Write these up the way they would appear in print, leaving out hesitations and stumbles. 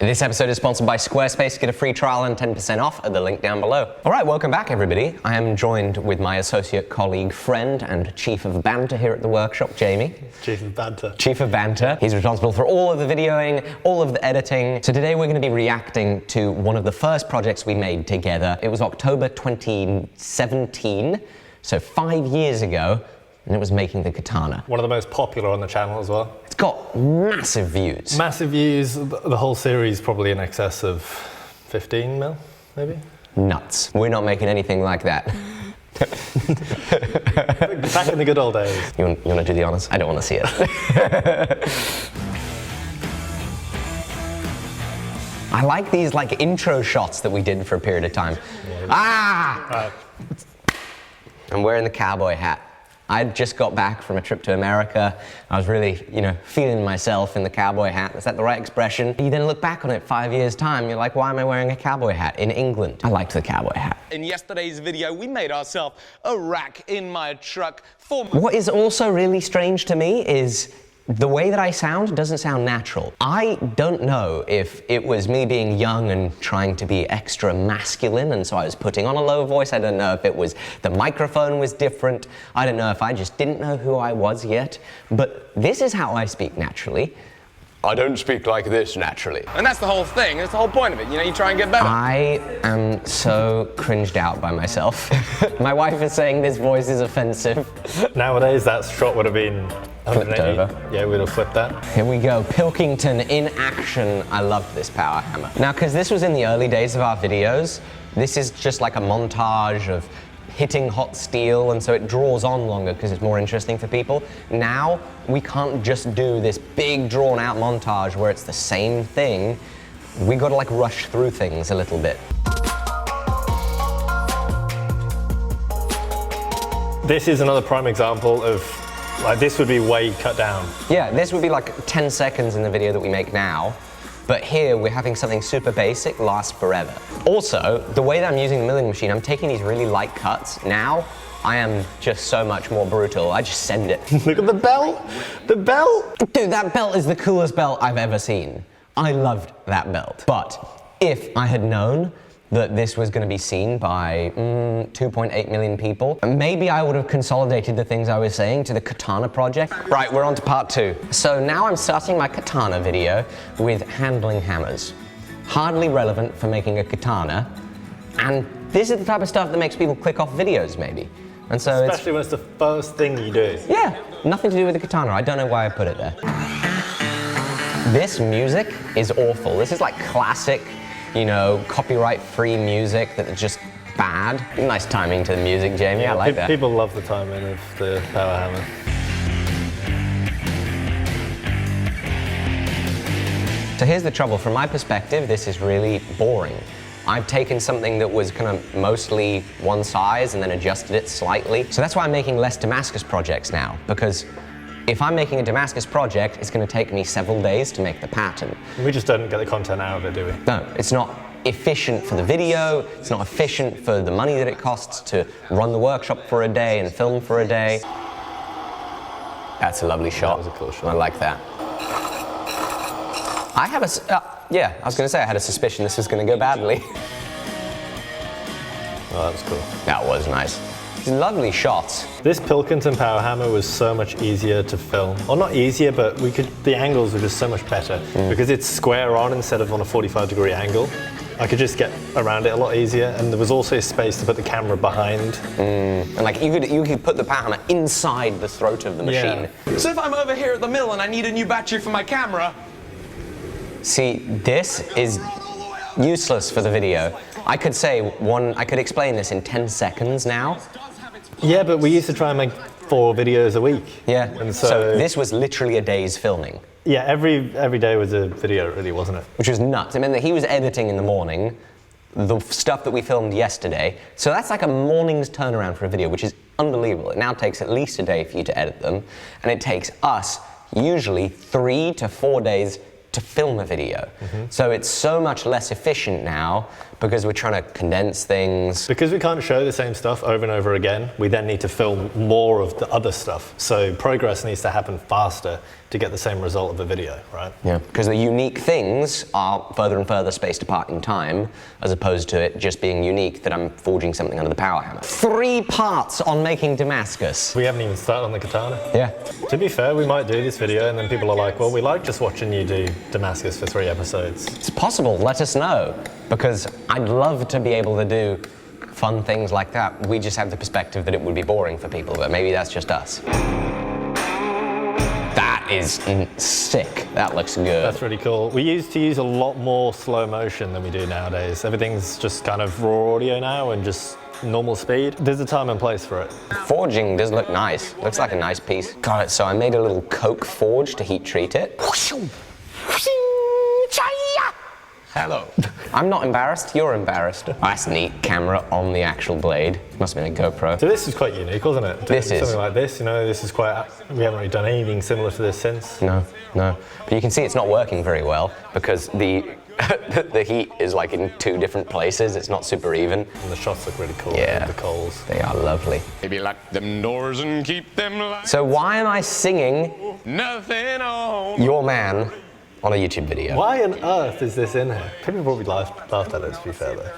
This episode is sponsored by Squarespace. Get a free trial and 10% off at the link down below. All right, welcome back, everybody. I am joined with my associate, colleague, friend, and chief of banter here at the workshop, Jamie. Chief of banter. Chief of banter. He's responsible for all of the videoing, all of the editing. So today we're going to be reacting to one of the first projects we made together. It was October 2017, so 5 years ago, and it was making the Katana. One of the most popular on the channel as well. It's got massive views. Massive views. The whole series probably in excess of 15 mil, maybe? Nuts. We're not making anything like that. Back in the good old days. You want to do the honors? I don't want to see it. I like these intro shots that we did for a period of time. Ah! I'm wearing the cowboy hat. I just got back from a trip to America. I was really, feeling myself in the cowboy hat. Is that the right expression? You then look back on it 5 years' time, you're like, why am I wearing a cowboy hat in England? I liked the cowboy hat. In yesterday's video, we made ourselves a rack in my truck for my... What is also really strange to me is the way that I sound doesn't sound natural. I don't know if it was me being young and trying to be extra masculine, and so I was putting on a low voice. I don't know if it was the microphone was different. I don't know if I just didn't know who I was yet. But this is how I speak naturally. I don't speak like this naturally. And that's the whole thing. That's the whole point of it. You try and get better. I am so cringed out by myself. My wife is saying this voice is offensive. Nowadays, that shot would have been flipped over. Yeah, we'd have flipped that. Here we go, Pilkington in action. I loved this power hammer. Now, because this was in the early days of our videos, this is just like a montage of hitting hot steel, and so it draws on longer because it's more interesting for people. Now, we can't just do this big drawn out montage where it's the same thing. We gotta rush through things a little bit. This is another prime example of, this would be way cut down. Yeah, this would be 10 seconds in the video that we make now. But here, we're having something super basic last forever. Also, the way that I'm using the milling machine, I'm taking these really light cuts. Now, I am just so much more brutal. I just send it. Look at the belt! The belt! Dude, that belt is the coolest belt I've ever seen. I loved that belt. But if I had known that this was going to be seen by 2.8 million people, maybe I would have consolidated the things I was saying to the Katana project. Right, we're on to part 2. So now I'm starting my Katana video with handling hammers. Hardly relevant for making a Katana, and this is the type of stuff that makes people click off videos, maybe. And so especially when it's the first thing you do. Yeah, nothing to do with the Katana. I don't know why I put it there. This music is awful. This is classic, copyright-free music that's just bad. Nice timing to the music, Jamie. Yeah, I like that. People love the timing of the power hammer. So here's the trouble. From my perspective, this is really boring. I've taken something that was kind of mostly one size and then adjusted it slightly. So that's why I'm making less Damascus projects now, because if I'm making a Damascus project, it's going to take me several days to make the pattern. We just don't get the content out of it, do we? No, it's not efficient for the video, it's not efficient for the money that it costs to run the workshop for a day and film for a day. That's a lovely shot. That was a cool shot. I like that. I have yeah, I was going to say I had a suspicion this was going to go badly. Oh, that was cool. That was nice. Lovely shots. This Pilkington power hammer was so much easier to film. Or not easier, but the angles were just so much better. Because it's square on instead of on a 45-degree angle. I could just get around it a lot easier, and there was also space to put the camera behind. And you could put the power hammer inside the throat of the machine. Yeah. So if I'm over here at the mill and I need a new battery for my camera... See, this is useless for the video. I could explain this in 10 seconds now. Yeah, but we used to try and make 4 videos a week. Yeah, and so this was literally a day's filming. Yeah, every day was a video, really, wasn't it? Which was nuts. I mean, he was editing in the morning, the stuff that we filmed yesterday. So that's like a morning's turnaround for a video, which is unbelievable. It now takes at least a day for you to edit them, and it takes us usually 3 to 4 days to film a video. So it's so much less efficient now because we're trying to condense things. Because we can't show the same stuff over and over again, we then need to film more of the other stuff. So progress needs to happen faster to get the same result of a video, right? Yeah, because the unique things are further and further spaced apart in time, as opposed to it just being unique that I'm forging something under the power hammer. 3 parts on making Damascus. We haven't even started on the katana. Yeah. To be fair, we might do this video and then people are like, well, we like just watching you do Damascus for 3 episodes. It's possible, let us know, because I'd love to be able to do fun things like that. We just have the perspective that it would be boring for people, but maybe that's just us. That is sick. That looks good. That's really cool. We used to use a lot more slow motion than we do nowadays. Everything's just kind of raw audio now and just normal speed. There's a time and place for it. Forging does look nice. Looks like a nice piece. Got it, so I made a little coke forge to heat treat it. Hello. I'm not embarrassed, you're embarrassed. That's neat, camera on the actual blade. Must have been a GoPro. So this is quite unique, wasn't it? This is. Something like this, you know, this is quite, we haven't really done anything similar to this since. No. But you can see it's not working very well because the the heat is like in 2 different places. It's not super even. And the shots look really cool. Yeah. With the coals. They are lovely. Maybe lock them doors and keep them lights. So why am I singing Nothing on. Your Man on a YouTube video? Why on earth is this in here? People probably laughed at it, to be fair though.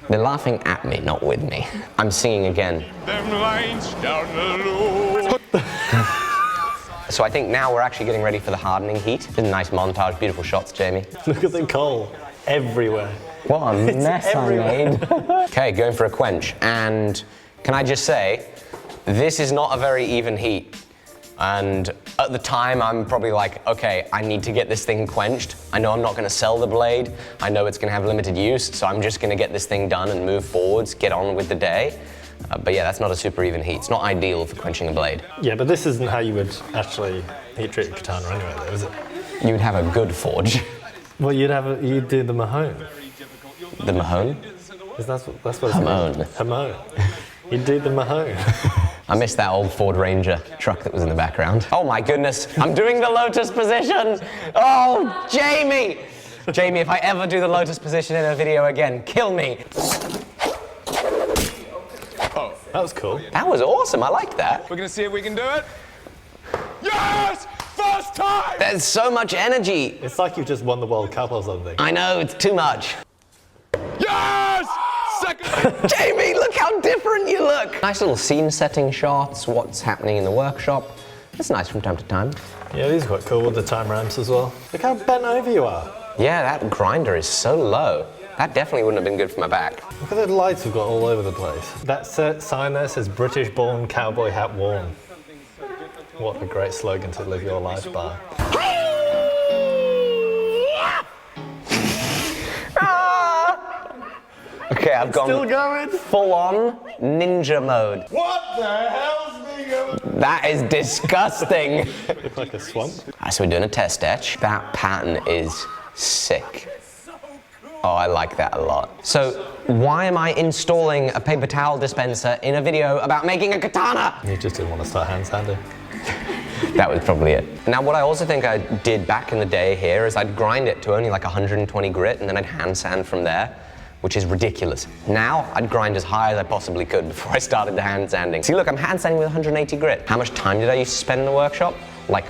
They're laughing at me, not with me. I'm singing again. Them lights down the low. So I think now we're actually getting ready for the hardening heat. It's a nice montage, beautiful shots, Jamie. Look at the coal everywhere. What a mess I everywhere. made. Okay, going for a quench. And can I just say, this is not a very even heat. And at the time, I'm probably like, okay, I need to get this thing quenched. I know I'm not gonna sell the blade. I know it's gonna have limited use, so I'm just gonna get this thing done and move forwards, get on with the day. But yeah, that's not a super even heat. It's not ideal for quenching a blade. Yeah, but this isn't how you would actually heat treat a katana anyway, though, is it? You would have a good forge. Well, you'd do the Mahone. The Mahone? That's what it's Hamone. Hamone. You'd do the Mahone. I missed that old Ford Ranger truck that was in the background. Oh my goodness, I'm doing the lotus position. Oh, Jamie! Jamie, if I ever do the lotus position in a video again, kill me. Oh, That was cool. That was awesome, I liked that. we're gonna see if we can do it. Yes! First time! There's so much energy. It's like you just won the World Cup or something. I know, it's too much. Yes! Second. Jamie, look how different you look. Nice little scene setting shots, what's happening in the workshop. It's nice from time to time. Yeah, these are quite cool with the time ramps as well. Look how bent over you are. Yeah, that grinder is so low. That definitely wouldn't have been good for my back. Look at the lights we've got all over the place. That sign there says British born, cowboy hat worn. What a great slogan to live your life by. Okay, I've gone Still going? full on ninja mode. What the hell's being going? That is disgusting. Look like a swamp. Alright, so we're doing a test etch. That pattern is sick. Oh, I like that a lot. So, why am I installing a paper towel dispenser in a video about making a katana? You just didn't want to start hand sanding. That was probably it. Now, what I also think I did back in the day here is I'd grind it to only like 120 grit and then I'd hand sand from there, which is ridiculous. Now, I'd grind as high as I possibly could before I started the hand sanding. See, look, I'm hand sanding with 180 grit. How much time did I used to spend in the workshop? Like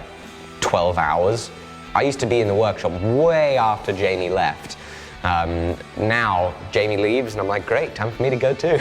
12 hours. I used to be in the workshop way after Jamie left. Now, Jamie leaves and I'm like, great, time for me to go too.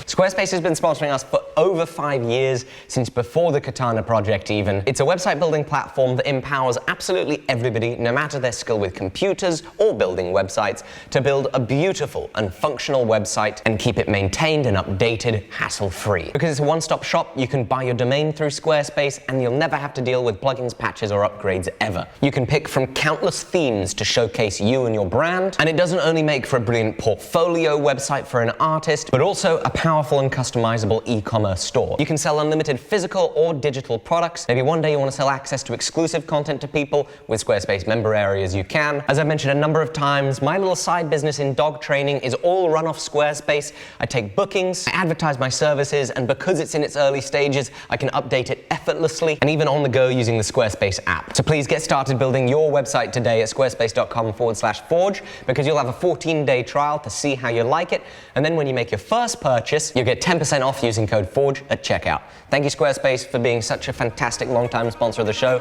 Squarespace has been sponsoring us for over 5 years, since before the Katana project even. It's a website building platform that empowers absolutely everybody, no matter their skill with computers or building websites, to build a beautiful and functional website and keep it maintained and updated hassle-free. Because it's a one-stop shop, you can buy your domain through Squarespace and you'll never have to deal with plugins, patches, or upgrades ever. You can pick from countless themes to showcase you and your brand, and it doesn't only make for a brilliant portfolio website for an artist, but also a powerful and customizable e-commerce store. You can sell unlimited physical or digital products. Maybe one day you want to sell access to exclusive content to people. With Squarespace member areas you can. As I mentioned a number of times, my little side business in dog training is all run off Squarespace. I take bookings, I advertise my services, and because it's in its early stages, I can update it effortlessly and even on the go using the Squarespace app. So please get started building your website today at squarespace.com/forge. because you'll have a 14-day trial to see how you like it, and then when you make your first purchase, you'll get 10% off using code FORGE at checkout. Thank you, Squarespace, for being such a fantastic long-time sponsor of the show.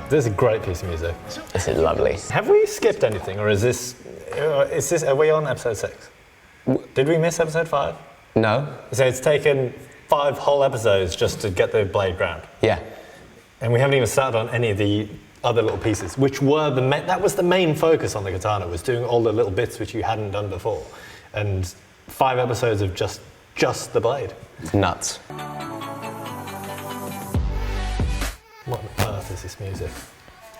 This is a great piece of music. This is lovely. Have we skipped anything, or is this, are we on episode 6? Did we miss episode 5? No. So it's taken 5 whole episodes just to get the blade ground. Yeah. And we haven't even started on any of the other little pieces, which were that was the main focus on the katana, was doing all the little bits which you hadn't done before. And 5 episodes of just the blade. It's nuts. What on earth is this music?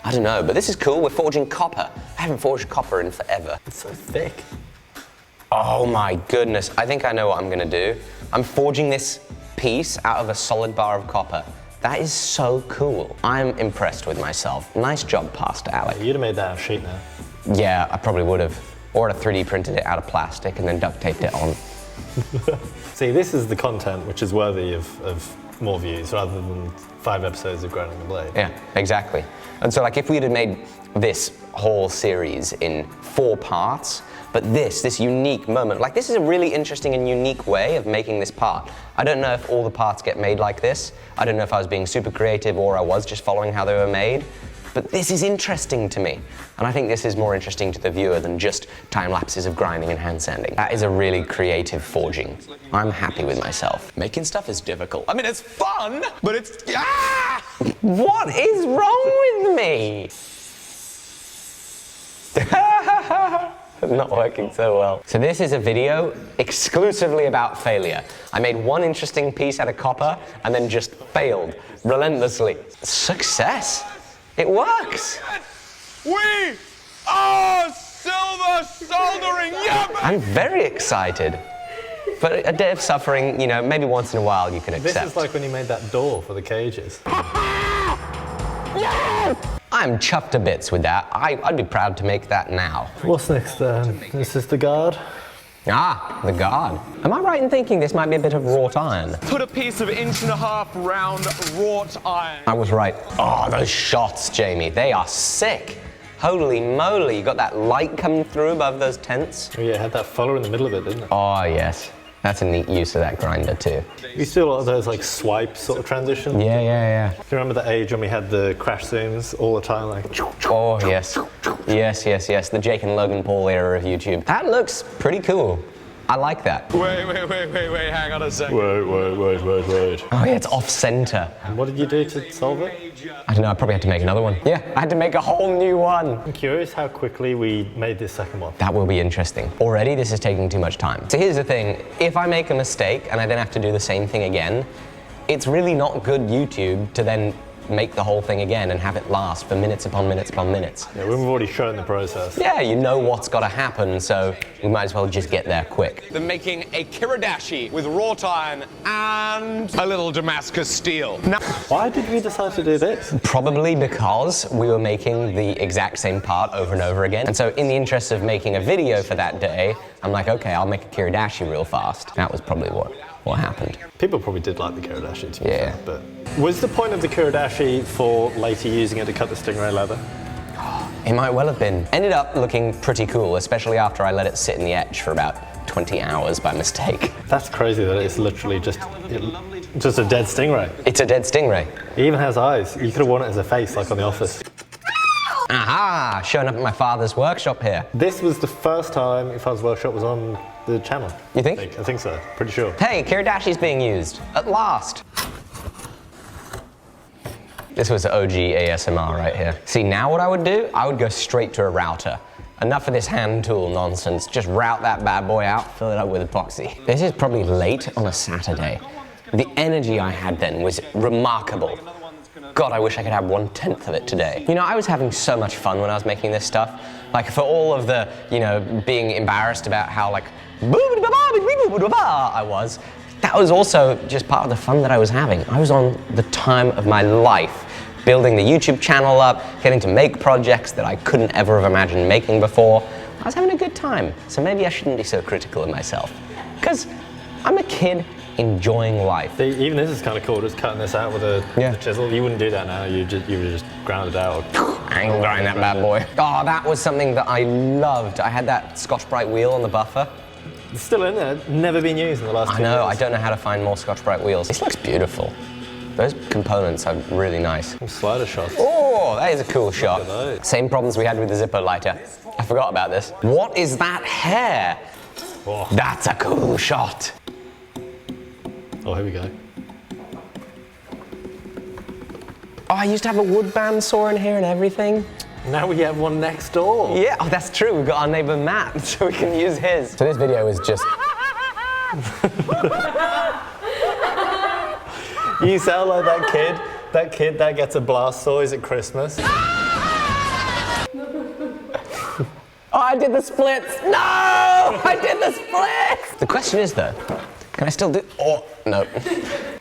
I don't know, but this is cool. We're forging copper. I haven't forged copper in forever. It's so thick. Oh my goodness. I think I know what I'm gonna do. I'm forging this piece out of a solid bar of copper. That is so cool. I'm impressed with myself. Nice job, Pastor Alec. You'd have made that out of sheet now. Yeah, I probably would have. Or I'd have 3D printed it out of plastic and then duct taped it on. See, this is the content which is worthy of more views rather than 5 episodes of grinding the blade. Yeah, exactly. And so like if we'd have made this whole series in 4 parts, but this unique moment, like this is a really interesting and unique way of making this part. I don't know if all the parts get made like this. I don't know if I was being super creative or I was just following how they were made. But this is interesting to me. And I think this is more interesting to the viewer than just time lapses of grinding and hand sanding. That is a really creative forging. I'm happy with myself. Making stuff is difficult. I mean, it's fun, but it's, ah! What is wrong with me? Not working so well. So this is a video exclusively about failure. I made one interesting piece out of copper and then just failed relentlessly. Success. It works. We are silver soldering. Yeah, I'm very excited. But a day of suffering, you know, maybe once in a while you can accept. This is like when you made that door for the cages. I'm chuffed to bits with that. I'd be proud to make that now. What's next then? This is the guard. Ah, the guard. Am I right in thinking this might be a bit of wrought iron? put a piece of 1.5 inch round wrought iron. I was right. Oh, those shots, Jamie, they are sick. Holy moly, you got that light coming through above those tents? Oh yeah, it had that follower in the middle of it, didn't it? Oh, yes. That's a neat use of that grinder too. You still a lot of those like swipe sort of transitions. Yeah. Do you remember the age when we had the crash zooms all the time? Like. Oh, yes. Yes. The Jake and Logan Paul era of YouTube. That looks pretty cool. I like that. Wait, hang on a second. Wait. Oh yeah, it's off center. And what did you do to solve it? I don't know, I probably had to make another one. Yeah, I had to make a whole new one. I'm curious how quickly we made this second one. That will be interesting. Already, this is taking too much time. So here's the thing, if I make a mistake and I then have to do the same thing again, it's really not good YouTube to then make the whole thing again and have it last for minutes upon minutes upon minutes. Yeah, we've already shown the process. Yeah, you know what's got to happen, so we might as well just get there quick. They're making a kiradashi with wrought iron and a little Damascus steel. Now, Why did we decide to do this? Probably because we were making the exact same part over and over again. And so in the interest of making a video for that day, I'm like, okay, I'll make a kiradashi real fast. That was probably what happened. People probably did like the kiradashi, to be Yeah. fair, but was the point of the kiradashi for later using it to cut the stingray leather? It might well have been. Ended up looking pretty cool, especially after I let it sit in the etch for about 20 hours by mistake. That's crazy that it's literally just a dead stingray. It's a dead stingray. It even has eyes. You could have worn it as a face, like on The Office. Aha! Showing up at my father's workshop here. This was the first time your father's workshop was on the channel. You think? I think so, pretty sure. Hey, kiradashi's being used. At last. This was OG ASMR right here. See, now what I would do? I would go straight to a router. Enough of this hand tool nonsense. Just route that bad boy out, fill it up with epoxy. This is probably late on a Saturday. The energy I had then was remarkable. God, I wish I could have 1/10 of it today. You know, I was having so much fun when I was making this stuff. Like, for all of the, you know, being embarrassed about how, like, I was, that was also just part of the fun that I was having. I was on the time of my life, building the YouTube channel up, getting to make projects that I couldn't ever have imagined making before. I was having a good time, so maybe I shouldn't be so critical of myself. Because I'm a kid enjoying life. See, even this is kind of cool, just cutting this out with a chisel. You wouldn't do that now, you would just ground it out. I ain't grind that bad boy. Oh, that was something that I loved. I had that Scotch-Brite wheel on the buffer. It's still in there, never been used in the last 2 years. I know, I don't know how to find more Scotch-Brite wheels. This looks beautiful. Those components are really nice. Some slider shots. Oh, that is a cool shot. at those. Same problems we had with the Zippo lighter. I forgot about this. What is that hair? Oh. That's a cool shot. Oh, here we go. Oh, I used to have a wood bandsaw in here and everything. Now we have one next door. Yeah, oh, that's true. We've got our neighbor Matt, so we can use his. So this video is just... You sound like that kid that gets a blast toys at Christmas. Oh, I did the splits. No! I did the splits! The question is though, can I still do... Oh, no.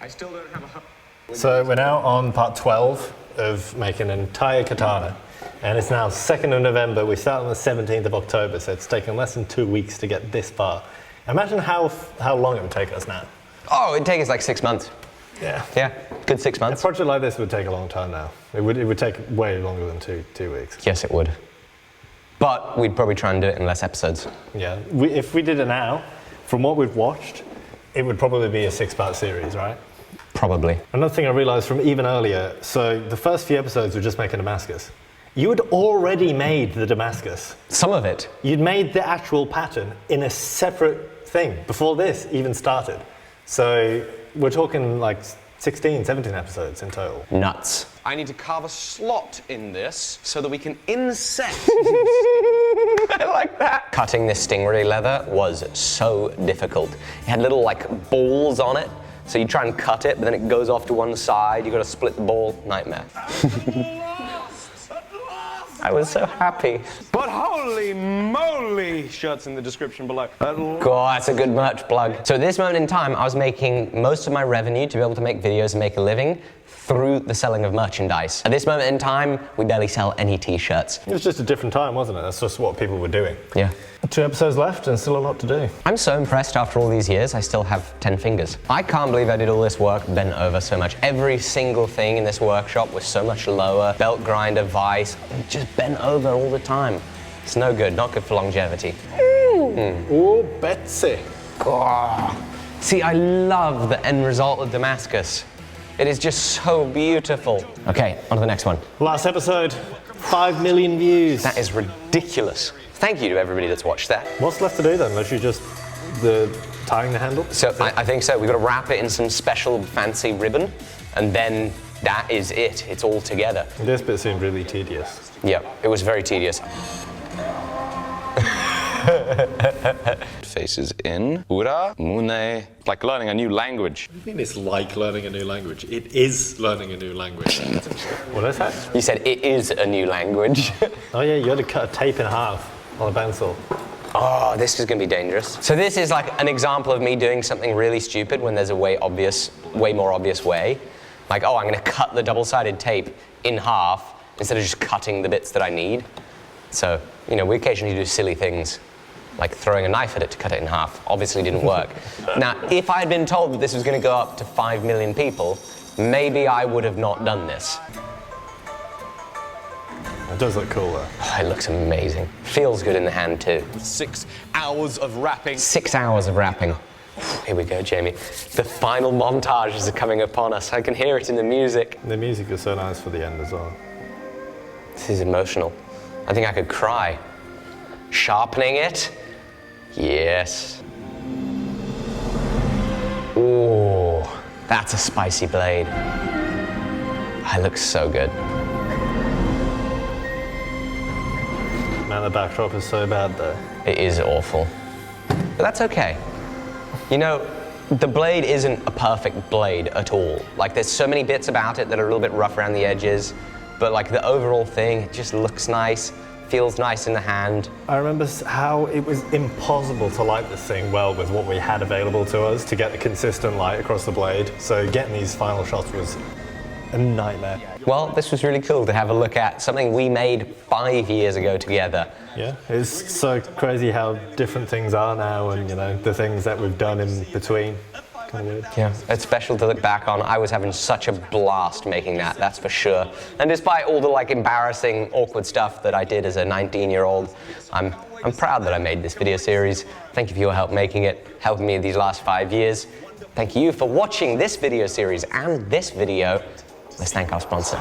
I still don't have a... So we're now on part 12 of making an entire katana. And it's now 2nd of November. We start on the 17th of October, so it's taken less than 2 weeks to get this far. Imagine how long it would take us now. Oh, it'd take us like 6 months. Yeah. Yeah, good 6 A months. project like this would take a long time now. It would take way longer than two weeks. Yes, it would. But we'd probably try and do it in less episodes. Yeah. If we did it now, from what we've watched, it would probably be a 6-part series, right? Probably. Another thing I realized from even earlier, so the first few episodes were just making Damascus. You had already made the Damascus. Some of it. You'd made the actual pattern in a separate thing before this even started. So we're talking like 16, 17 episodes in total. Nuts. I need to carve a slot in this so that we can inset. I like that. Cutting this stingray leather was so difficult. It had little like balls on it. So you try and cut it, but then it goes off to one side. You got to split the ball. Nightmare. I was so happy. But holy moly! Shirts in the description below. God, that's a good merch plug. So at this moment in time, I was making most of my revenue to be able to make videos and make a living through the selling of merchandise. At this moment in time, we barely sell any t-shirts. It was just a different time, wasn't it? That's just what people were doing. Yeah. 2 episodes left and still a lot to do. I'm so impressed after all these years, I still have 10 fingers. I can't believe I did all this work bent over so much. Every single thing in this workshop was so much lower. Belt grinder, vise, just bent over all the time. It's no good, not good for longevity. Oh, Betsy. Oh. See, I love the end result of Damascus. It is just so beautiful. Okay, on to the next one. Last episode, 5 million views. That is ridiculous. Thank you to everybody that's watched that. What's left to do then? Literally just tying the handle? So I think so. We've got to wrap it in some special fancy ribbon, and then that is it. It's all together. This bit seemed really tedious. Yeah, it was very tedious. Faces in. Ura, mune. Like learning a new language. I think it's like learning a new language. It is learning a new language. What is that? You said it is a new language. Oh yeah, you had to cut a tape in half on a pencil. Oh, this is gonna be dangerous. So this is like an example of me doing something really stupid when there's a way more obvious way. Like, oh, I'm gonna cut the double-sided tape in half instead of just cutting the bits that I need. So, you know, we occasionally do silly things, like throwing a knife at it to cut it in half. Obviously didn't work. Now, if I had been told that this was gonna go up to 5 million people, maybe I would have not done this. It does look cool though. Oh, it looks amazing. Feels good in the hand too. 6 hours of wrapping. 6 hours of wrapping. Here we go, Jamie. The final montages are coming upon us. I can hear it in the music. The music is so nice for the end as well. This is emotional. I think I could cry. Sharpening it. Yes. Ooh, that's a spicy blade. It looks so good. Man, the backdrop is so bad though. It is awful. But that's okay. You know, the blade isn't a perfect blade at all. Like, there's so many bits about it that are a little bit rough around the edges, but like the overall thing, it just looks nice, feels nice in the hand. I remember how it was impossible to light this thing well with what we had available to us to get the consistent light across the blade. So getting these final shots was a nightmare. Well, this was really cool to have a look at something we made 5 years ago together. Yeah, it's so crazy how different things are now and, you know, the things that we've done in between. kind of weird. Yeah, it's special to look back on. I was having such a blast making that, that's for sure. And despite all the like embarrassing, awkward stuff that I did as a 19-year-old, I'm proud that I made this video series. Thank you for your help making it, helping me these last 5 years. Thank you for watching this video series and this video. Let's thank our sponsor.